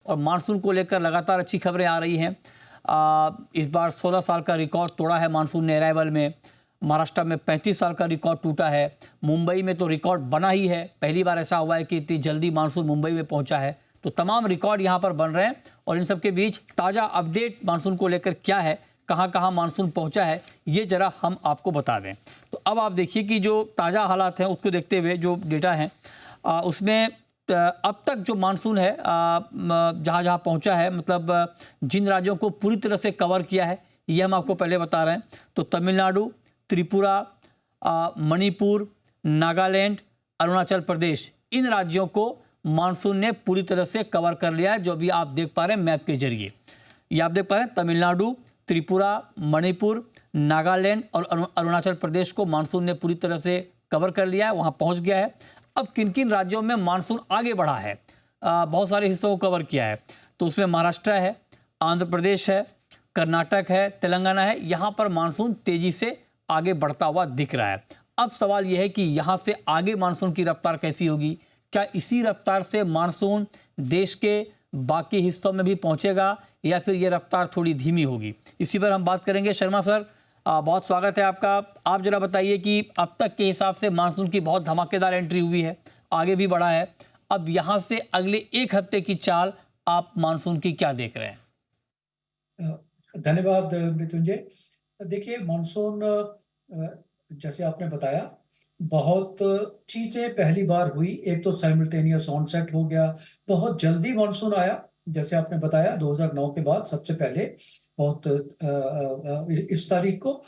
और मानसून को लेकर लगातार अच्छी खबरें आ रही हैं। इस बार 16 साल का रिकॉर्ड तोड़ा है मानसून ने अराइवल में। महाराष्ट्र में 35 साल का रिकॉर्ड टूटा है। मुंबई में तो रिकॉर्ड बना ही है, पहली बार ऐसा हुआ है कि इतनी जल्दी मानसून मुंबई में पहुंचा है। तो तमाम रिकॉर्ड यहां पर बन रहे हैं और इन सब के बीच ताज़ा अपडेट मानसून को लेकर क्या है, कहां कहां मानसून पहुंचा है, ये जरा हम आपको बता दें। तो अब आप देखिए कि जो ताज़ा हालात हैं उसको देखते हुए जो डेटा है उसमें अब तक जो मानसून है जहाँ जहाँ पहुँचा है, मतलब जिन राज्यों को पूरी तरह से कवर किया है ये हम आपको पहले बता रहे हैं। तो तमिलनाडु, त्रिपुरा, मणिपुर, नागालैंड, अरुणाचल प्रदेश, इन राज्यों को मानसून ने पूरी तरह से कवर कर लिया है, जो भी आप देख पा रहे हैं मैप के जरिए। ये आप देख पा रहे हैं तमिलनाडु, त्रिपुरा, मणिपुर, नागालैंड और अरुणाचल प्रदेश को मानसून ने पूरी तरह से कवर कर लिया है, वहाँ पहुँच गया है। अब किन किन राज्यों में मानसून आगे बढ़ा है, बहुत सारे हिस्सों को कवर किया है। तो उसमें महाराष्ट्र है, आंध्र प्रदेश है, कर्नाटक है, तेलंगाना है। यहाँ पर मानसून तेजी से आगे बढ़ता हुआ दिख रहा है। अब सवाल यह है कि यहाँ से आगे मानसून की रफ्तार कैसी होगी, क्या इसी रफ्तार से मानसून देश के बाकी हिस्सों में भी पहुँचेगा या फिर ये रफ्तार थोड़ी धीमी होगी, इसी पर हम बात करेंगे। शर्मा सर, बहुत स्वागत है आपका। आप जरा बताइए कि अब तक के हिसाब से मानसून की बहुत धमाकेदार एंट्री हुई है, आगे भी बढ़ा है। अब यहाँ से अगले एक हफ्ते की चाल आप मानसून की क्या देख रहे हैं? धन्यवाद मृत्युंजय। देखिए मानसून जैसे आपने बताया बहुत चीजें पहली बार हुई। एक तो साइमल्टेनियस ऑनसेट हो गया, बहुत जल्दी मानसून आया। जैसे आपने बताया 2009 के बाद सबसे पहले बहुत इस तारीख को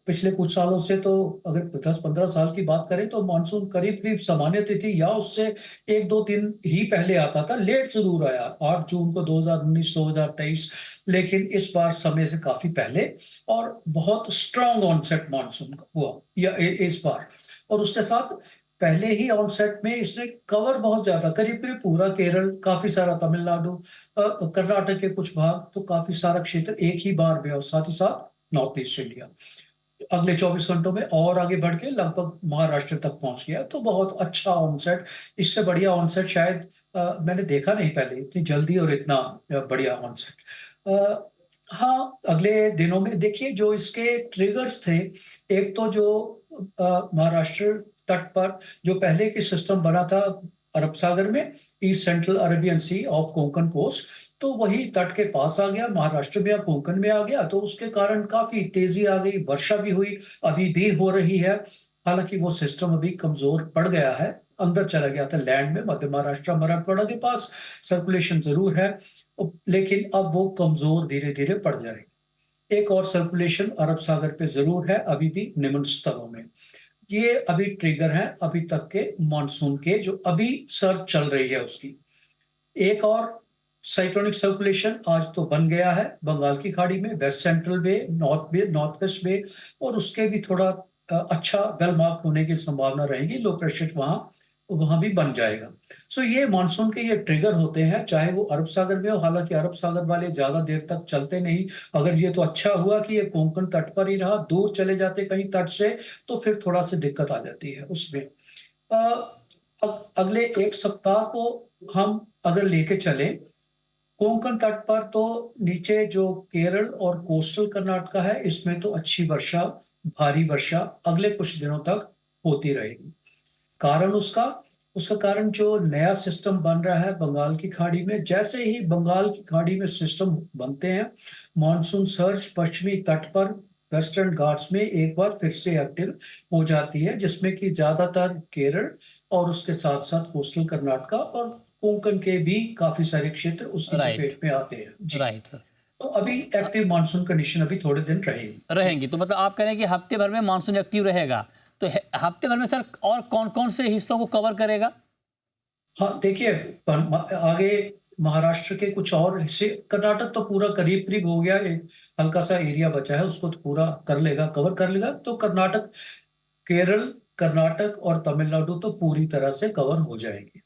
पिछले कुछ सालों से तो अगर 10-15 साल की बात करें तो मानसून करीब करीब सामान्य तिथि या उससे 1-2 दिन ही पहले आता था। लेट जरूर आया 8 जून को 2019 2023, लेकिन इस बार समय से काफी पहले और बहुत स्ट्रॉन्ग ऑनसेट मानसून का हुआ या इस बार। और उसके साथ पहले ही ऑनसेट में इसने कवर बहुत ज्यादा, करीब करीब पूरा केरल, काफी सारा तमिलनाडु, कर्नाटक के कुछ भाग, तो काफी सारा क्षेत्र एक ही बार में, और साथ ही साथ नॉर्थ ईस्ट इंडिया अगले 24 घंटों में और आगे बढ़ के लगभग महाराष्ट्र तक पहुंच गया। तो बहुत अच्छा ऑनसेट, इससे बढ़िया ऑनसेट शायद मैंने देखा नहीं पहले, इतनी जल्दी और इतना बढ़िया ऑनसेट। हाँ, अगले दिनों में देखिए जो इसके ट्रिगर्स थे, एक तो जो महाराष्ट्र तट पर जो पहले की सिस्टम बना था अरब सागर में, east central Arabian sea of Konkan coast, तो वही तट के पास आ गया, महाराष्ट्र में या कोंकण में आ गया। तो उसके कारण काफी तेजी आ गई, वर्षा भी हुई, अभी भी हो रही है। हालांकि वो सिस्टम अभी कमजोर पड़ गया है, अंदर चला गया था लैंड में, मध्य महाराष्ट्र मराठवाड़ा के पास सर्कुलेशन जरूर है, लेकिन अब वो कमजोर धीरे धीरे पड़ जाएगी। एक और सर्कुलेशन अरब सागर पे जरूर है, अभी भी निम्न स्तरों में। ये अभी ट्रिगर है अभी तक के मानसून के, जो अभी सर्च चल रही है उसकी। एक और साइक्लोनिक सर्कुलेशन आज तो बन गया है बंगाल की खाड़ी में, वेस्ट सेंट्रल बे, नॉर्थ वेस्ट बे, और उसके भी थोड़ा अच्छा वेल मार्क होने की संभावना रहेगी। लो प्रेशर वहां भी बन जाएगा। सो ये मानसून के ये ट्रिगर होते हैं, चाहे वो अरब सागर में हो। हालांकि अरब सागर वाले ज्यादा देर तक चलते नहीं। अगर ये तो अच्छा हुआ कि ये कोंकण तट पर ही रहा, दूर चले जाते कहीं तट से तो फिर थोड़ा सी दिक्कत आ जाती है उसमें। अगले एक सप्ताह को हम अगर लेके चले कोंकण तट पर, तो नीचे जो केरल और कोस्टल कर्नाटका है, इसमें तो अच्छी वर्षा, भारी वर्षा अगले कुछ दिनों तक होती रहेगी। कारण उसका उसका कारण जो नया सिस्टम बन रहा है बंगाल की खाड़ी में। जैसे ही बंगाल की खाड़ी में सिस्टम बनते हैं, मॉनसून सर्ज पश्चिमी तट पर वेस्टर्न घाट्स में एक बार फिर से एक्टिव हो जाती है, जिसमें कि ज्यादातर केरल और उसके साथ साथ कोस्टल कर्नाटका और कोंकण के भी काफी सारे क्षेत्र उसकी राइट, चपेट में आते हैं जी। Right sir. तो अभी एक्टिव मानसून कंडीशन अभी थोड़े दिन रहेगी जी। रहेंगी, तो मतलब आप कह रहे हैं कि हफ्ते भर में मानसून एक्टिव रहेगा। तो हफ्ते भर में सर और कौन कौन से हिस्सों को कवर करेगा? हाँ देखिए, आगे महाराष्ट्र के कुछ और हिस्से, कर्नाटक तो पूरा करीब करीब हो गया, एक हल्का सा एरिया बचा है, उसको तो पूरा कर लेगा, कवर कर लेगा। तो केरल, कर्नाटक और तमिलनाडु तो पूरी तरह से कवर हो जाएगी।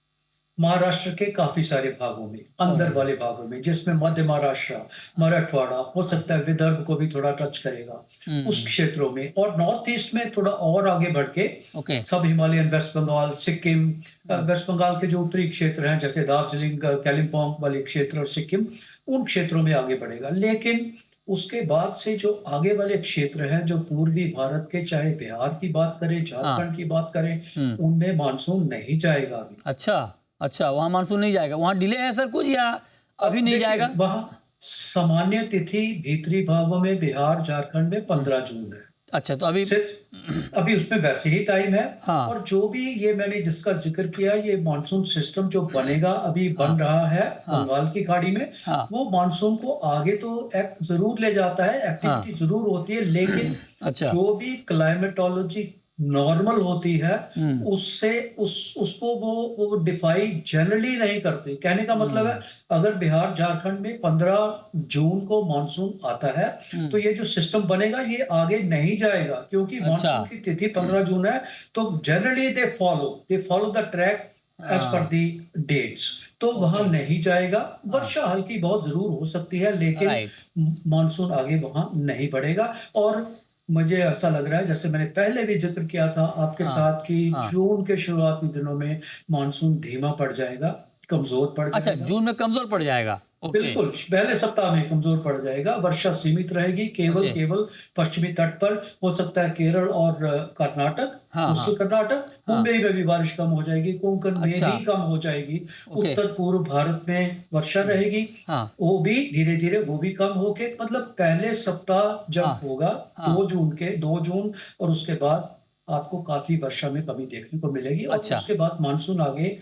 महाराष्ट्र के काफी सारे भागों में, अंदर और वाले भागों में, जिसमें मध्य महाराष्ट्र, मराठवाड़ा, हो सकता है विदर्भ को भी थोड़ा टच करेगा, उस हम्म। क्षेत्रों में, और नॉर्थ ईस्ट में थोड़ा और आगे बढ़ के ओके। सब हिमालयन, वेस्ट बंगाल, सिक्किम, वेस्ट बंगाल के जो उत्तरी क्षेत्र हैं जैसे दार्जिलिंग, कालिम्पोंग वाले क्षेत्र और सिक्किम, उन क्षेत्रों में आगे बढ़ेगा। लेकिन उसके बाद से जो आगे वाले क्षेत्र हैं, जो पूर्वी भारत के, चाहे बिहार की बात करें, हाँ। झारखंड की बात करें, हम्म। उनमें मानसून नहीं जाएगा अभी। अच्छा। अच्छा, वहाँ मानसून नहीं जाएगा, वहाँ डिले है सर कुछ, या अभी अब नहीं देखिए, जाएगा? वहां सामान्य तिथि भीतरी भागों में बिहार झारखंड में 15 जून है। अच्छा, तो अभी सिर्फ अभी उसमें वैसे ही टाइम है। हाँ। और जो भी ये मैंने जिसका जिक्र किया, ये मानसून सिस्टम जो बनेगा, अभी हाँ। बन रहा है हाँ। बंगाल की खाड़ी में, हाँ। वो मानसून को आगे तो जरूर ले जाता है, हाँ। एक्टिविटी जरूर होती है, लेकिन अच्छा। जो भी क्लाइमेटोलॉजी नॉर्मल होती है, हम्म। उससे उसको वो डिफाई जनरली नहीं करती। कहने का मतलब है, अगर बिहार झारखंड में 15 जून को मानसून आता है, तो ये जो सिस्टम बनेगा ये आगे नहीं जाएगा, क्योंकि अच्छा। मानसून की तिथि 15 जून है। तो generally they follow the track as per हाँ। The dates. तो वहां ओके। नहीं जाएगा। हाँ। वर्षा हल्की बहुत जरूर हो सकती है, लेकिन राइट। मानसून आगे वहां नहीं बढ़ेगा। और मुझे ऐसा लग रहा है, जैसे मैंने पहले भी जिक्र किया था आपके हाँ। साथ, कि हाँ। जून के शुरुआती दिनों में मानसून धीमा पड़ जाएगा, कमजोर पड़ अच्छा, जाएगा। जून में कमजोर पड़ जाएगा। ओके। बिल्कुल, पहले सप्ताह में कमजोर पड़ जाएगा। वर्षा सीमित रहेगी, केवल ओके। केवल पश्चिमी तट पर। हो सकता है केरल और कर्नाटक, हाँ। हाँ। उत्तरी कर्नाटक, हाँ। मुंबई में भी बारिश कम हो जाएगी, कोंकण में अच्छा। भी कम हो जाएगी। ओके। उत्तर पूर्व भारत में वर्षा रहेगी, हाँ। वो भी धीरे धीरे वो भी कम होके, मतलब पहले सप्ताह जब हाँ। होगा हाँ। 2 जून, और उसके बाद आपको काफी वर्षा में कमी देखने को मिलेगी, और अच्छा। उसके बाद मानसून आगे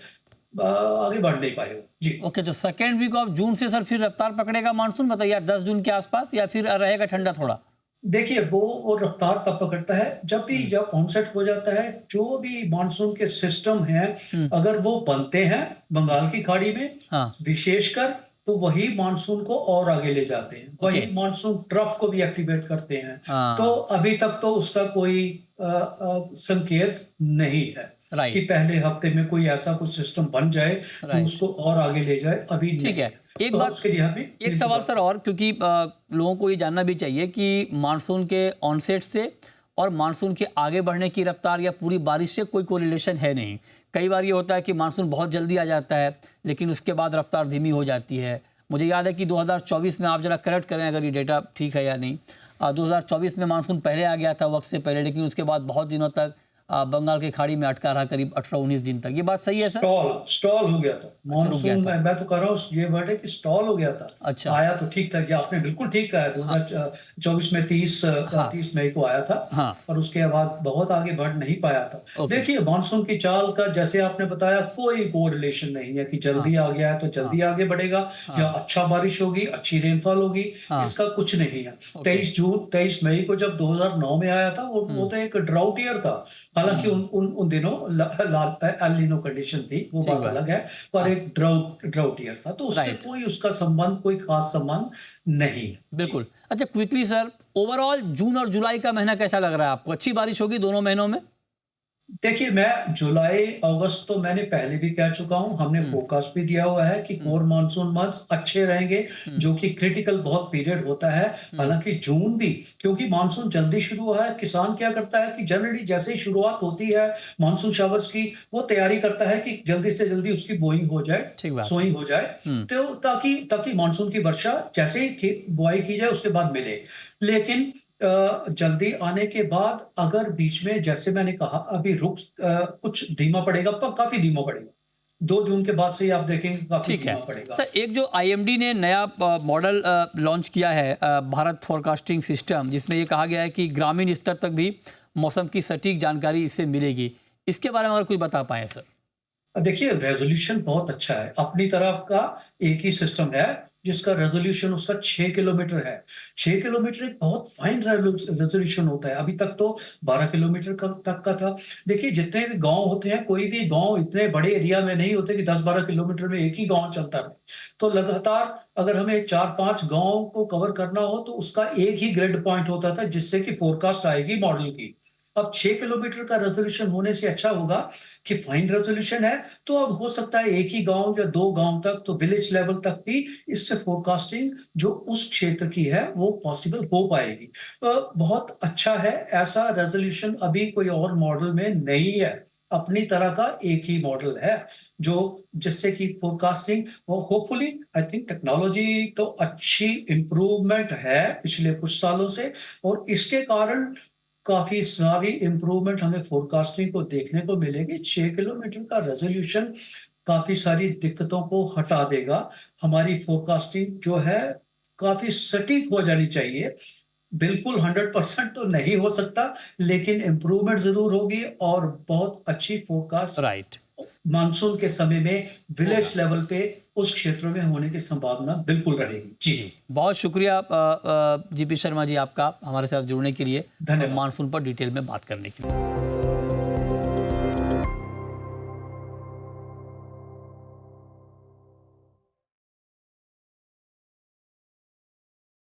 बढ़ नहीं पाएगा जी। ओके, तो सेकेंड वीक ऑफ जून से सर फिर रफ्तार पकड़ेगा मानसून, बताइए, 10 जून के आसपास, या फिर रहेगा ठंडा थोड़ा? देखिए, वो रफ्तार तब पकड़ता है जब ऑनसेट हो जाता है। जो भी मानसून के सिस्टम हैं, अगर वो बनते हैं बंगाल की खाड़ी में हाँ। विशेषकर, तो वही मानसून को और आगे ले जाते हैं, ओके। वही मानसून ट्रफ को भी एक्टिवेट करते हैं। तो हाँ। अभी तक तो उसका कोई संकेत नहीं है कि राइट। पहले हफ्ते में कोई ऐसा कुछ सिस्टम बन जाए जो राइट। उसको और आगे ले जाए, अभी ठीक नहीं है। है। एक तो बात, उसके लिए हमें एक सवाल सर और, क्योंकि लोगों को ये जानना भी चाहिए कि मानसून के ऑनसेट से और मानसून के आगे बढ़ने की रफ्तार या पूरी बारिश से कोई कोरिलेशन है नहीं। कई बार ये होता है कि मानसून बहुत जल्दी आ जाता है, लेकिन उसके बाद रफ्तार धीमी हो जाती है। मुझे याद है कि 2024 में, आप जरा करेक्ट करें अगर ये डेटा ठीक है या नहीं, 2024 में मानसून पहले आ गया था वक्त से पहले, लेकिन उसके बाद बहुत दिनों तक बंगाल की खाड़ी में अटका रहा, करीब 18-19 दिन तक। ये बात सही है सर? स्टॉल हो गया था अच्छा, रुक गया मानसून था। में। मैं तो कह रहा हूँ ये वर्ड है कि स्टॉल हो गया था। अच्छा। आया तो ठीक था जी, आपने बिल्कुल ठीक कहा है। 2024 में 30 हाँ। 30 मई को आया था, हाँ। और उसके बाद बहुत आगे बढ़ नहीं पाया था। ओके। देखिए, मानसून की चाल का, जैसे आपने बताया, कोई कोरिलेशन नहीं है कि जल्दी आ गया है तो जल्दी आगे बढ़ेगा, या अच्छा बारिश होगी, अच्छी रेनफॉल होगी। इसका कुछ नहीं है। 23 मई को जब 2009 में आया था, वो तो एक ड्राउट ईयर था। हालांकि उन दिनों एल नीनो कंडीशन थी, वो ठीक बात बात। अलग है, पर एक ड्राउट ईयर था, तो उससे राइट। कोई उसका संबंध, कोई खास संबंध नहीं है जी। बिल्कुल। अच्छा, क्विकली सर, ओवरऑल जून और जुलाई का महीना कैसा लग रहा है आपको? अच्छी बारिश होगी दोनों महीनों में? देखिए, मैं जुलाई अगस्त तो मैंने पहले भी कह चुका हूं, हमने फोरकास्ट भी दिया हुआ है कि कोर मानसून मंथ्स अच्छे रहेंगे, जो कि क्रिटिकल बहुत पीरियड होता है। हालांकि जून भी, क्योंकि मानसून जल्दी शुरू हुआ है, किसान क्या करता है कि जनरली जैसे ही शुरुआत होती है मानसून शावर्स की, वो तैयारी करता है कि जल्दी से जल्दी उसकी बोइंग हो जाए, ठीक बात। सोइंग हो जाए, तो ताकि मानसून की वर्षा जैसे ही बुआई की जाए उसके बाद मिले। लेकिन जल्दी आने के बाद अगर बीच में, जैसे मैंने कहा, अभी कुछ धीमा पड़ेगा, पर काफी धीमा पड़ेगा। 2 जून के बाद से ही आप देखेंगे काफी ठीक है धीमा पड़ेगा। सर, एक जो आईएमडी ने नया मॉडल लॉन्च किया है, भारत फोरकास्टिंग सिस्टम, जिसमें ये कहा गया है कि ग्रामीण स्तर तक भी मौसम की सटीक जानकारी इससे मिलेगी, इसके बारे में अगर कुछ बता पाएं सर? देखिए, रेजोल्यूशन बहुत अच्छा है। अपनी तरफ का एक ही सिस्टम है जिसका रेजोल्यूशन उसका 6 किलोमीटर है। 6 किलोमीटर एक बहुत फाइन रेजोल्यूशन होता है। अभी तक तो 12 किलोमीटर तक का था। देखिए, जितने भी गांव होते हैं, कोई भी गांव इतने बड़े एरिया में नहीं होते कि 10-12 किलोमीटर में एक ही गांव चलता है। तो लगातार अगर हमें 4-5 गांव को कवर करना हो, तो उसका एक ही ग्रिड पॉइंट होता था, जिससे कि फोरकास्ट आएगी मॉडल की। अब 6 किलोमीटर का रेजोल्यूशन होने से अच्छा होगा कि फाइन रेजोल्यूशन है, तो अब हो सकता है एक ही गांव या दो गांव तक, तो विलेज लेवल तक भी इससे फोरकास्टिंग जो उस क्षेत्र की है वो पॉसिबल हो पाएगी। बहुत अच्छा है, ऐसा रेजोल्यूशन अभी कोई और मॉडल में नहीं है। अपनी तरह का एक ही मॉडल है जो जिससे कि फोरकास्टिंग, और होपफुली आई थिंक टेक्नोलॉजी तो अच्छी इम्प्रूवमेंट है पिछले कुछ सालों से, और इसके कारण काफी सारी इम्प्रूवमेंट हमें फोरकास्टिंग को देखने को मिलेगी। 6 किलोमीटर का रेजोल्यूशन काफी सारी दिक्कतों को हटा देगा। हमारी फोरकास्टिंग जो है काफी सटीक हो जानी चाहिए। बिल्कुल 100% तो नहीं हो सकता, लेकिन इम्प्रूवमेंट जरूर होगी, और बहुत अच्छी फोरकास्ट राइट। मानसून के समय में होगा। विलेज लेवल पे उस क्षेत्र में होने की संभावना बिल्कुल रहेगी। जी, जी, बहुत शुक्रिया जीपी शर्मा जी आपका हमारे साथ जुड़ने के लिए और धन्यवाद। मानसून पर डिटेल में बात करने के लिए।